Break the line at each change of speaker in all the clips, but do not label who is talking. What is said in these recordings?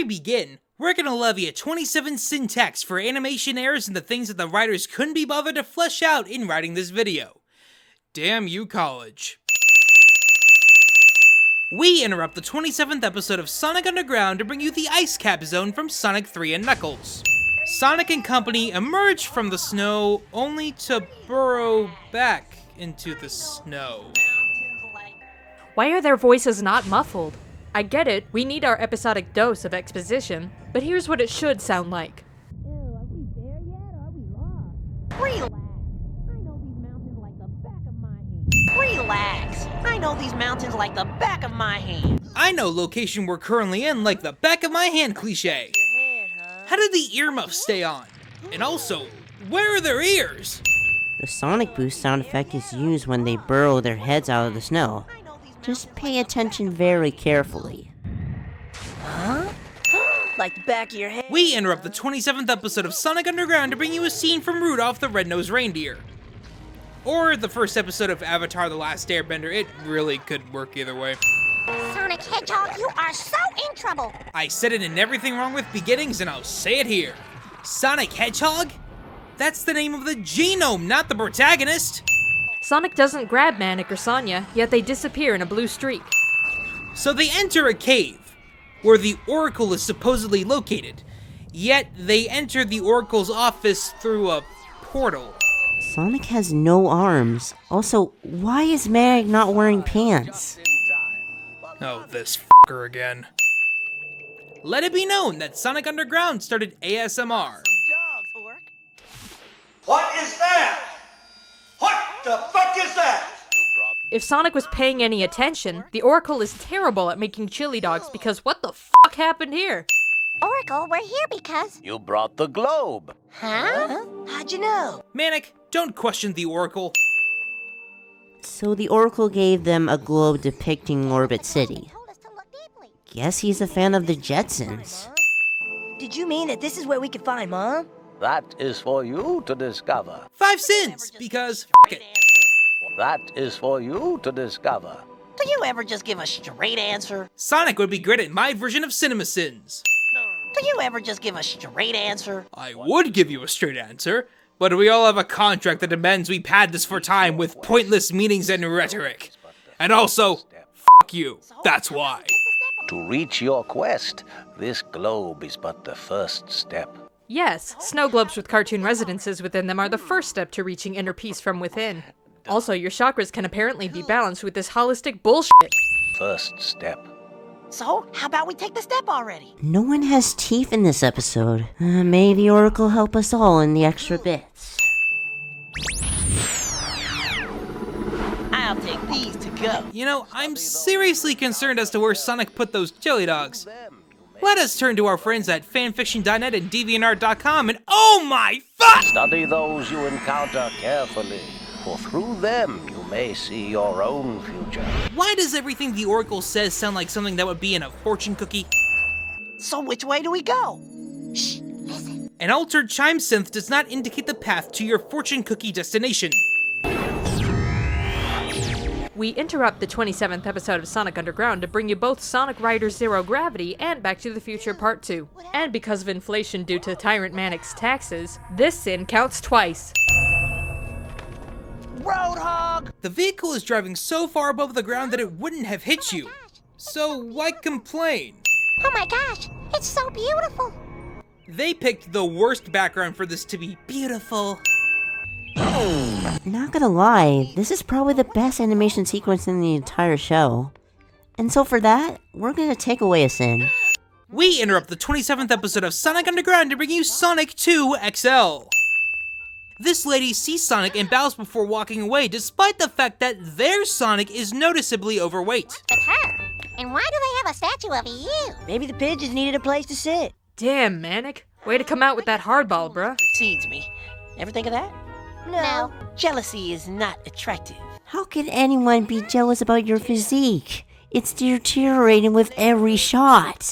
begin, we're gonna levy a 27 sin tax for animation errors and the things that the writers couldn't be bothered to flesh out in writing this video. Damn you, college. We interrupt the 27th episode of Sonic Underground to bring you the Ice Cap Zone from Sonic 3 and Knuckles. Sonic and company emerge from the snow only to burrow back into the snow.
Why are their voices not muffled? I get it, we need our episodic dose of exposition, but here's what it should sound like.
Ew, are we there yet or are we lost? Relax. I know these mountains like the back of my hand.
Relax. I know these mountains like the back of my hand.
I know location we're currently in like the back of my hand cliche.
Your hand, huh?
How did the earmuffs stay on? And also, where are their ears?
The Sonic Boost sound effect is used when they burrow their heads out of the snow. Just pay attention very carefully.
Huh? Like the back of your head.
We interrupt the 27th episode of Sonic Underground to bring you a scene from Rudolph the Red-Nosed Reindeer. Or the first episode of Avatar: The Last Airbender. It really could work either way.
Sonic Hedgehog, you are so in trouble.
I said it in Everything Wrong with Beginnings, and I'll say it here. Sonic Hedgehog? That's the name of the genome, not the protagonist!
Sonic doesn't grab Manic or Sonya, yet they disappear in a blue streak.
So they enter a cave, where the Oracle is supposedly located, yet they enter the Oracle's office through a portal.
Sonic has no arms. Also, why is Manic not wearing pants?
Oh, this f***er again. Let it be known that Sonic Underground started ASMR.
Dogs, Orc.
What is that? What the fuck is that?
If Sonic was paying any attention, the Oracle is terrible at making chili dogs because what the fuck happened here?
Oracle, we're here because...
You brought the globe.
Huh?
How'd you know?
Manic, don't question the Oracle.
So the Oracle gave them a globe depicting Orbit City.
Told us to look deeply.
Guess he's a fan of the Jetsons.
Did you mean that this is where we could find Mom?
That is for you to discover.
5 sins, because f*** it.
That is for you to discover.
Do you ever just give a straight answer?
Sonic would be great at my version of Cinema Sins.
Do you ever just give a straight answer?
I would give you a straight answer, but we all have a contract that demands we pad this for time with pointless meanings and rhetoric. And also, f*** you, that's why.
To reach your quest, this globe is but the first step.
Yes, snow globes with cartoon residences within them are the first step to reaching inner peace from within. Also, your chakras can apparently be balanced with this holistic bullshit.
First step.
So, how about we take the step already?
No one has teeth in this episode. May the Oracle help us all in the extra bits.
I'll take these to go.
You know, I'm seriously concerned as to where Sonic put those chili dogs. Let us turn to our friends at fanfiction.net and deviantart.com and oh my fuck!
Study those you encounter carefully, for through them you may see your own future.
Why does everything the Oracle says sound like something that would be in a fortune cookie?
So which way do we go? Shh, listen.
An altered chime synth does not indicate the path to your fortune cookie destination.
We interrupt the 27th episode of Sonic Underground to bring you both Sonic Riders Zero Gravity and Back to the Future Part 2. And because of inflation due to Tyrant Manic's taxes, this sin counts twice.
Roadhog!
The vehicle is driving so far above the ground that it wouldn't have hit you. So why complain?
Oh my gosh, it's so beautiful.
They picked the worst background for this to be beautiful.
Not gonna lie, this is probably the best animation sequence in the entire show. And so for that, we're gonna take away a sin.
We interrupt the 27th episode of Sonic Underground to bring you Sonic 2 XL. This lady sees Sonic and bows before walking away despite the fact that their Sonic is noticeably overweight.
It's her. And why do they have a statue of you?
Maybe the pigeons needed a place to sit.
Damn, Manic. Way to come out with that hardball, bruh.
Precedes me. Ever think of that?
No.
Jealousy is not attractive.
How could anyone be jealous about your physique? It's deteriorating with every shot.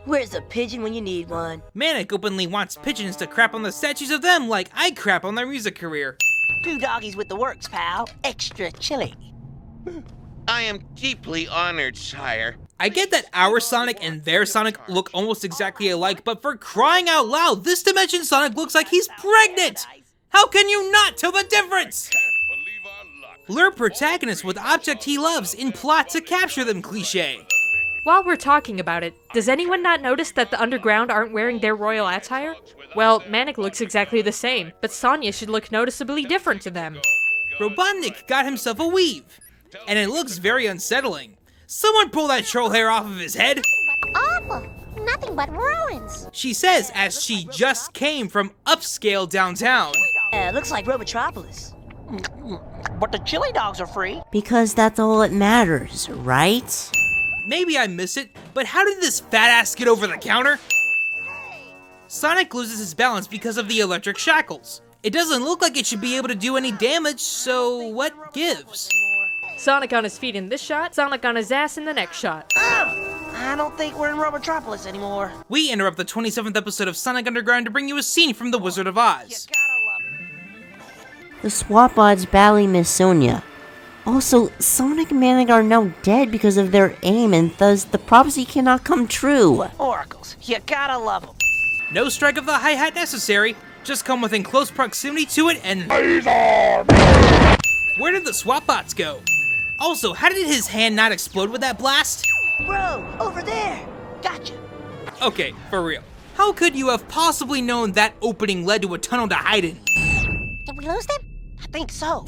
Where's the pigeon when you need one?
Manic openly wants pigeons to crap on the statues of them like I crap on their music career.
2 doggies with the works, pal. Extra chili.
I am deeply honored, sire.
I get that our Sonic and their Sonic look almost exactly alike, but for crying out loud, this dimension Sonic looks like he's pregnant! How can you not tell the difference? Lure protagonist with object he loves in plot to capture them cliché.
While we're talking about it, does anyone not notice that the underground aren't wearing their royal attire? Well, Manic looks exactly the same, but Sonya should look noticeably different to them.
Robotnik got himself a weave, and it looks very unsettling. Someone pull that troll hair off of his head!
Awful. Nothing but ruins.
She says as she just came from upscale downtown.
Looks like Robotropolis. But the chili dogs are free.
Because that's all that matters, right?
Maybe I miss it, but how did this fat ass get over the counter? Sonic loses his balance because of the electric shackles. It doesn't look like it should be able to do any damage, so what gives?
Sonic on his feet in this shot, Sonic on his ass in the next shot.
I don't think we're in Robotropolis anymore.
We interrupt the 27th episode of Sonic Underground to bring you a scene from The Wizard of Oz.
The swap odds badly miss Sonya. Also, Sonic and Manic are now dead because of their aim, and thus the prophecy cannot come true.
Oracles, you gotta love them.
No strike of the hi-hat necessary, just come within close proximity to it and... Where did the swap bots go? Also, how did his hand not explode with that blast?
Bro, over there. Gotcha.
Okay, for real. How could you have possibly known that opening led to a tunnel to hide in?
Did we lose them?
I think so.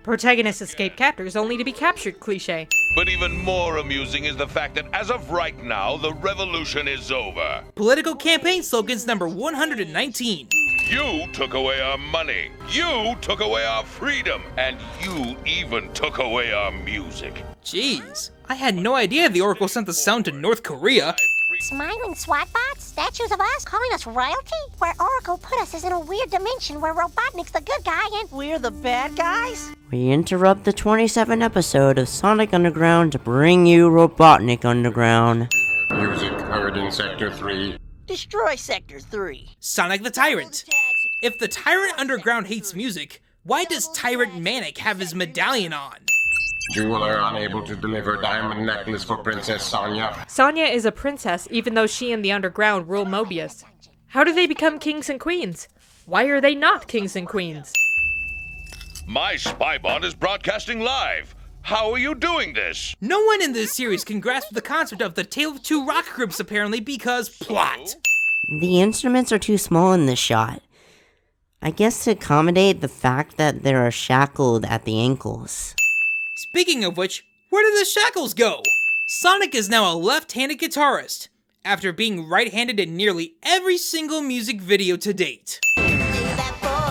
Protagonists escape captors only to be captured cliché.
But even more amusing is the fact that as of right now, the revolution is over.
Political campaign slogans number 119.
You took away our money. You took away our freedom. And you even took away our music.
Jeez, I had no idea the Oracle sent the sound to North Korea.
Smiling SWAT bots? Statues of us calling us royalty? Where Oracle put us is in a weird dimension where Robotnik's the good guy and...
We're the bad guys?
We interrupt the 27th episode of Sonic Underground to bring you Robotnik Underground.
Music heard in Sector 3.
Destroy Sector 3.
Sonic the Tyrant. If the Tyrant Underground hates music, why does Tyrant Manic have his medallion on?
Jeweler unable to deliver diamond necklace for Princess Sonya.
Sonya is a princess even though she and the underground rule Mobius. How do they become kings and queens? Why are they not kings and queens?
My Spybot is broadcasting live. How are you doing this?
No one in this series can grasp the concept of the Tale of Two Rock Groups apparently because plot.
The instruments are too small in this shot. I guess to accommodate the fact that they are shackled at the ankles.
Speaking of which, where did the shackles go? Sonic is now a left-handed guitarist, after being right-handed in nearly every single music video to date.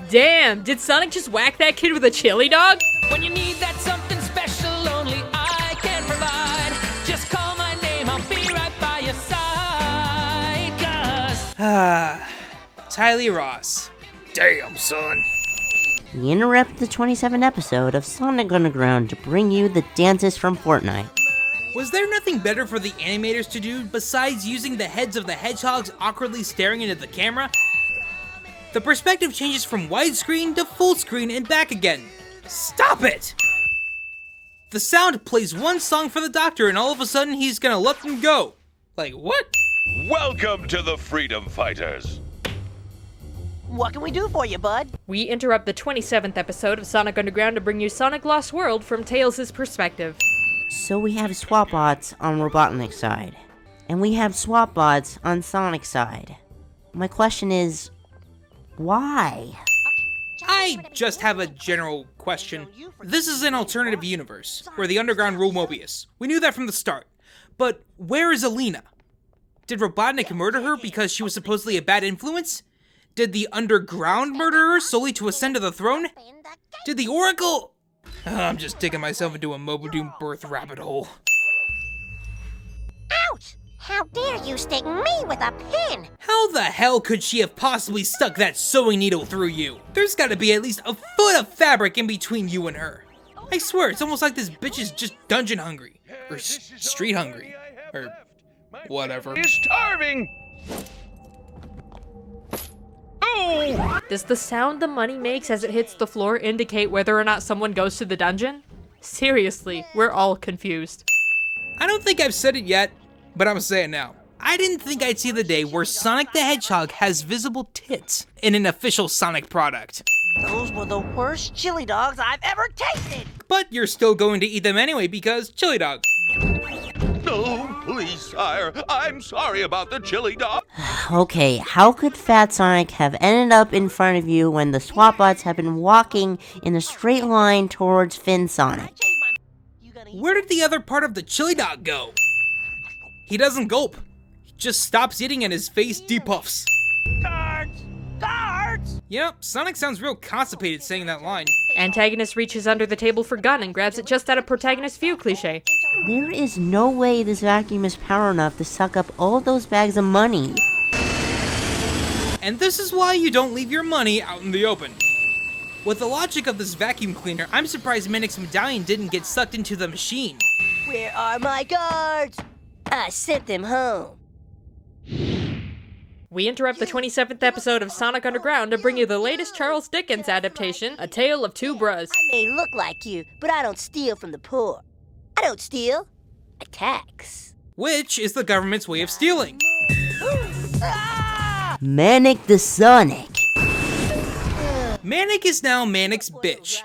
Damn, did Sonic just whack that kid with a chili dog?
When you need that something special, only I can provide. Just call my name, I'll be right by your side. 'Cause
Tylee Ross. Damn, son.
We interrupt the 27th episode of Sonic Underground to bring you the dances from Fortnite.
Was there nothing better for the animators to do besides using the heads of the hedgehogs awkwardly staring into the camera? The perspective changes from widescreen to full screen and back again. Stop it! The sound plays one song for the doctor and all of a sudden he's gonna let them go. Like, what?
Welcome to the Freedom Fighters.
What can we do for you, bud?
We interrupt the 27th episode of Sonic Underground to bring you Sonic Lost World from Tails' perspective.
So we have swap bots on Robotnik's side, and we have swap bots on Sonic's side. My question is, why?
I just have a general question. This is an alternative universe, where the Underground rule Mobius. We knew that from the start. But where is Alina? Did Robotnik murder her because she was supposedly a bad influence? Did the Underground murder her solely to ascend to the throne? Did the Oracle... I'm just digging myself into a Mobodoom birth rabbit hole.
Ouch! How dare you stick me with a pin?
How the hell could she have possibly stuck that sewing needle through you? There's gotta be at least a foot of fabric in between you and her. I swear, it's almost like this bitch is just dungeon hungry. Or street hungry. Or whatever.
You're starving! Oh!
Does the sound the money makes as it hits the floor indicate whether or not someone goes to the dungeon? Seriously, we're all confused.
I don't think I've said it yet, but I'm saying now. I didn't think I'd see the day where Sonic the Hedgehog has visible tits in an official Sonic product.
Those were the worst chili dogs I've ever tasted.
But you're still going to eat them anyway because chili dog.
No, please, sire. I'm sorry about the chili dog.
Okay, how could Fat Sonic have ended up in front of you when the SWAT have been walking in a straight line towards Fin Sonic?
Where did the other part of the chili dog go? He doesn't gulp. He just stops eating and his face depuffs.
Guards! Guards!
Yep, Sonic sounds real constipated saying that line.
Antagonist reaches under the table for gun and grabs it just out of protagonist's view cliché.
There is no way this vacuum is power enough to suck up all those bags of money.
And this is why you don't leave your money out in the open. With the logic of this vacuum cleaner, I'm surprised Manic's medallion didn't get sucked into the machine.
Where are my guards? I sent them home.
We interrupt the 27th episode of Sonic Underground to bring you the latest Charles Dickens adaptation, A Tale of Two Bros.
I may look like you, but I don't steal from the poor. I don't steal. I tax.
Which is the government's way of stealing.
Manic the Sonic.
Manic is now Manic's bitch.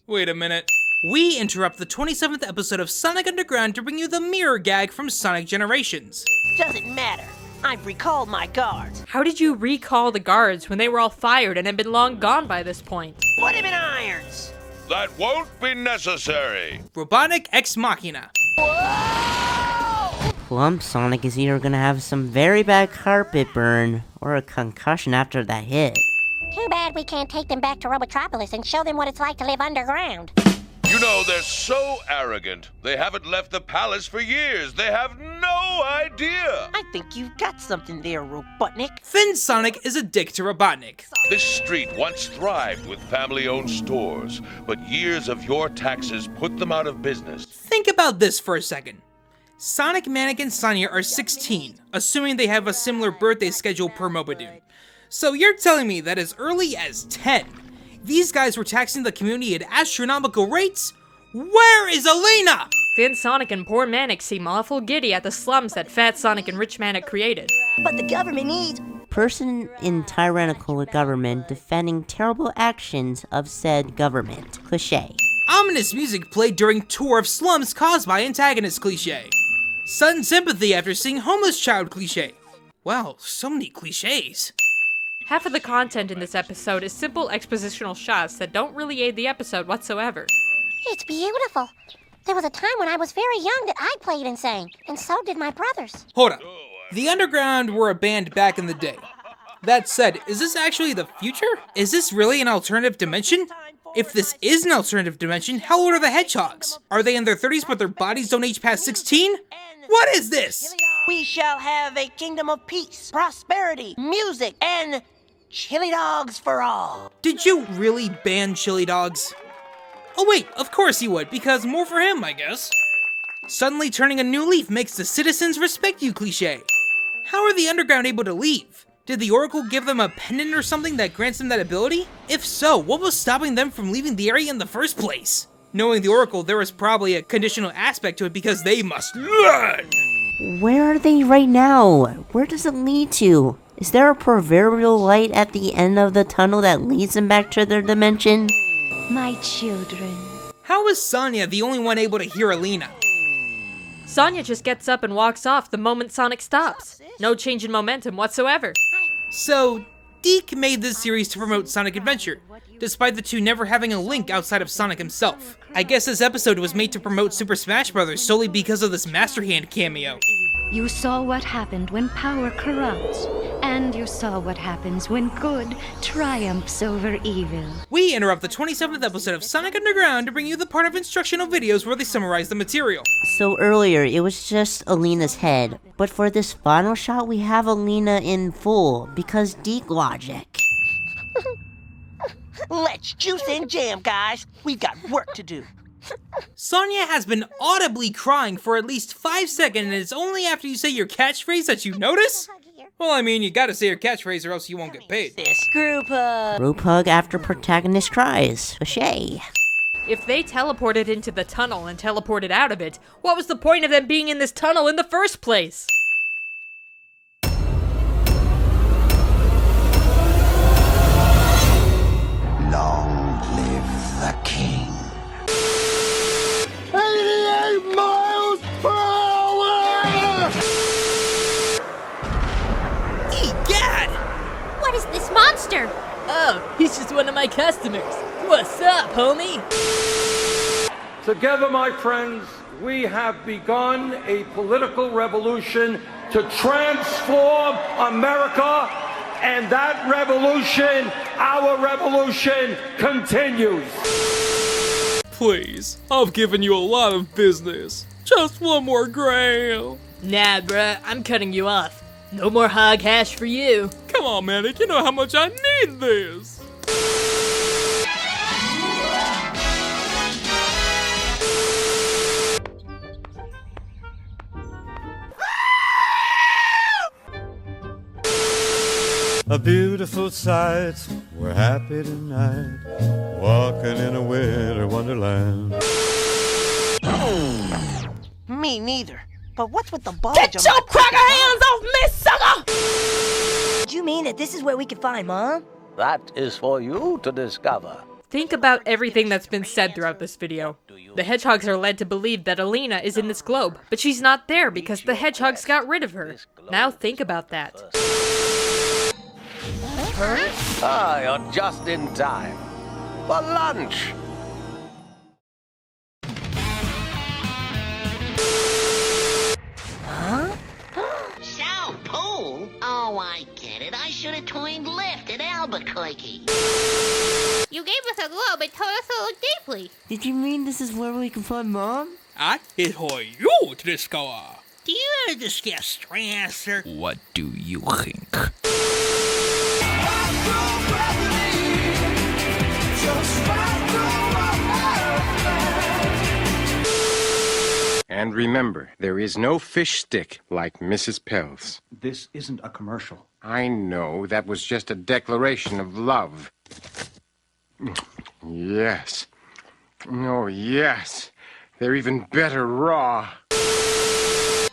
Wait a minute. We interrupt the 27th episode of Sonic Underground to bring you the mirror gag from Sonic Generations.
Doesn't matter. I've recalled my guards.
How did you recall the guards when they were all fired and had been long gone by this point?
Put him in irons.
That won't be necessary.
Robotnik Ex Machina.
Plump Sonic is either gonna have some very bad carpet burn or a concussion after that hit.
Too bad we can't take them back to Robotropolis and show them what it's like to live underground.
You know, they're so arrogant. They haven't left the palace for years. They have no idea.
I think you've got something there, Robotnik.
Fin Sonic is a dick to Robotnik.
This street once thrived with family-owned stores, but years of your taxes put them out of business.
Think about this for a second. Sonic, Manic, and Sonia are 16, assuming they have a similar birthday schedule per Mobadoon. So you're telling me that as early as 10, these guys were taxing the community at astronomical rates? Where is Alina?
Fin Sonic and poor Manic seem awful giddy at the slums that Fat Sonic and Rich Manic created.
But the government needs...
Person in tyrannical government defending terrible actions of said government. Cliché.
Ominous music played during tour of slums caused by antagonist cliché. Sudden sympathy after seeing homeless child cliché. Wow, so many clichés.
Half of the content in this episode is simple expositional shots that don't really aid the episode whatsoever.
It's beautiful. There was a time when I was very young that I played and sang, and so did my brothers.
Hold up. The Underground were a band back in the day. That said, is this actually the future? Is this really an alternative dimension? If this is an alternative dimension, how old are the hedgehogs? Are they in their 30s but their bodies don't age past 16? What is this?
We shall have a kingdom of peace, prosperity, music, and chili dogs for all.
Did you really ban chili dogs? Oh wait, of course you would, because more for him, I guess. Suddenly turning a new leaf makes the citizens respect you cliché. How are the Underground able to leave? Did the Oracle give them a pendant or something that grants them that ability? If so, what was stopping them from leaving the area in the first place? Knowing the Oracle, there was probably a conditional aspect to it because they must learn!
Where are they right now? Where does it lead to? Is there a proverbial light at the end of the tunnel that leads them back to their dimension?
My children.
How is Sonia the only one able to hear Alina?
Sonia just gets up and walks off the moment Sonic stops. No change in momentum whatsoever.
So, Deke made this series to promote Sonic Adventure, despite the two never having a link outside of Sonic himself. I guess this episode was made to promote Super Smash Bros. Solely because of this Master Hand cameo.
You saw what happened when power corrupts, and you saw what happens when good triumphs over evil.
We interrupt the 27th episode of Sonic Underground to bring you the part of instructional videos where they summarize the material.
So earlier, it was just Alina's head, but for this final shot, we have Alina in full, because Deke logic.
Let's juice and jam, guys. We've got work to do.
Sonia has been audibly crying for at least 5 seconds, and it's only after you say your catchphrase that you notice? Well, I mean, you gotta say your catchphrase or else you won't get paid.
This group hug.
Group hug after protagonist cries. Cliché.
If they teleported into the tunnel and teleported out of it, what was the point of them being in this tunnel in the first place?
Long live the king.
88 miles per hour!
Egad!
What is this monster?
Oh, he's just one of my customers. What's up, homie?
Together, my friends, we have begun a political revolution to transform America, and that revolution, our revolution, continues.
Please, I've given you a lot of business. Just one more grail.
Nah, bruh, I'm cutting you off. No more hog hash for you.
Come on, Manic, you know how much I need this.
A beautiful sight, we're happy tonight, walking in a winter wonderland.
Me neither. But what's with the bulge?
Get your cracker hands off me, sucker!
Do you mean that this is where we can find Mom?
That is for you to discover.
Think about everything that's been said throughout this video. The hedgehogs are led to believe that Alina is in this globe, but she's not there because the hedgehogs got rid of her. Now think about that.
Ah, you're just in time. For lunch.
South Pole? Oh, I get it. I should have joined Lift at Albuquerque.
You gave us a globe and told us to look deeply.
Did you mean this is where we can find Mom?
I is for you to discover.
Do you ever discuss stress, sir?
What do you think?
And remember, there is no fish stick like Mrs. Pell's.
This isn't a commercial.
I know, that was just a declaration of love. Yes. Oh, yes. They're even better raw.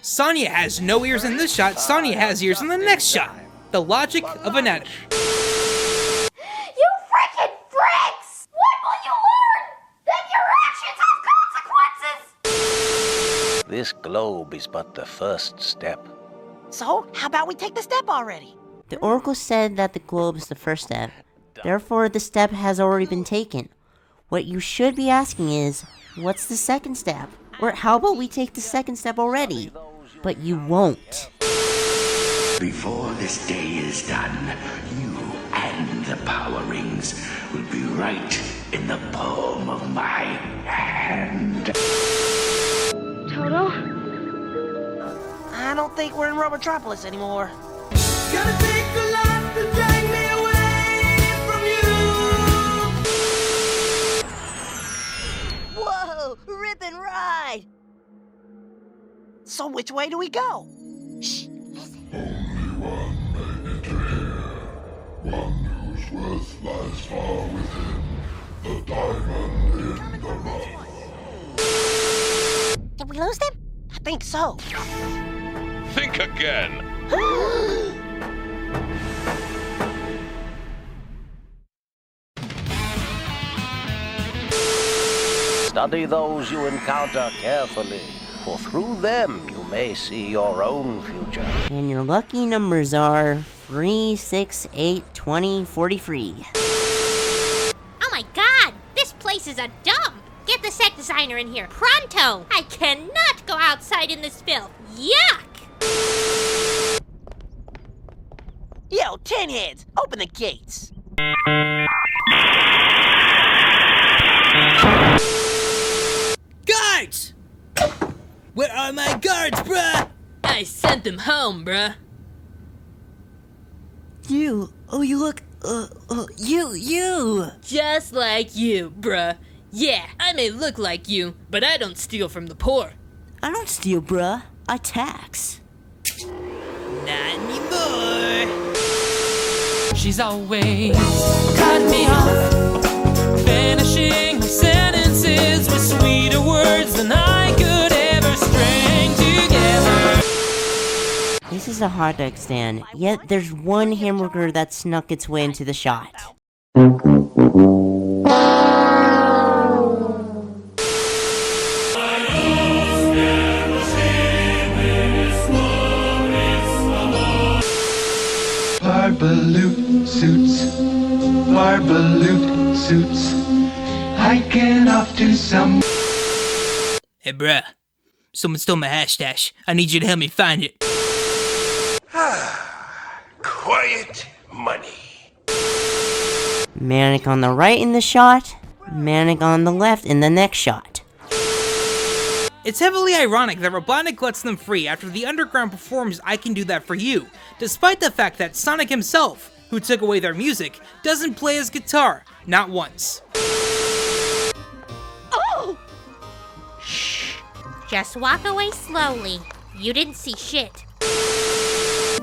Sonya has no ears in this shot, Sonya has ears in the next shot. The logic of an edit.
You freaking freaks! When will you learn that your actions have consequences?
This globe is but the first step.
So, how about we take the step already?
The Oracle said that the globe is the first step. Therefore, the step has already been taken. What you should be asking is, what's the second step? Or how about we take the second step already? But you won't.
Before this day is done, you and the power rings will be right in the palm of my hand.
Toto?
I don't think we're in Robotropolis anymore.
Gonna take the life to drag me away from you.
Whoa, rip and ride!
So which way do we go?
Shh, listen.
Only one may enter here. One whose worth lies far within. The diamond in the rough.
Did we lose them?
I think so.
Think again.
Study those you encounter carefully, for through them you may see your own future.
And your lucky numbers are 3, 6, 8, 20, 43.
Oh my god! This place is a dump! Get the set designer in here, pronto! I cannot go outside in this filth! Yuck!
Yo, Tin Heads, open the gates.
Guards! Where are my guards, bruh?
I sent them home, bruh.
You look, you!
Just like you, bruh. Yeah, I may look like you, but I don't steal from the poor.
I don't steal, bruh. I tax.
Not anymore.
She's always cutting me off, finishing her sentences. kisses were sweeter words than I could ever string together.
This is a hot dog stand, yet there's one hamburger that snuck its way into the shot.
Barbaloot suits, Barbaloot suits, hiking off to some...
Hey bruh, someone stole my hash stash. I need you to help me find it.
Quiet money.
Manic on the right in the shot, Manic on the left in the next shot.
It's heavily ironic that Robotnik lets them free after the underground performs I Can Do That For You, despite the fact that Sonic himself, who took away their music, doesn't play his guitar, not once.
Oh! Shh. Just walk away slowly. You didn't see shit.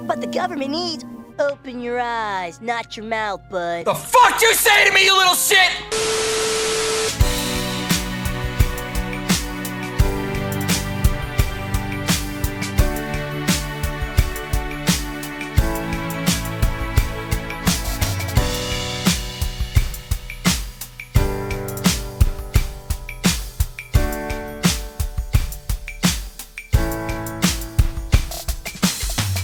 But the government needs... Open your eyes, not your mouth, bud.
The fuck you say to me, you little shit?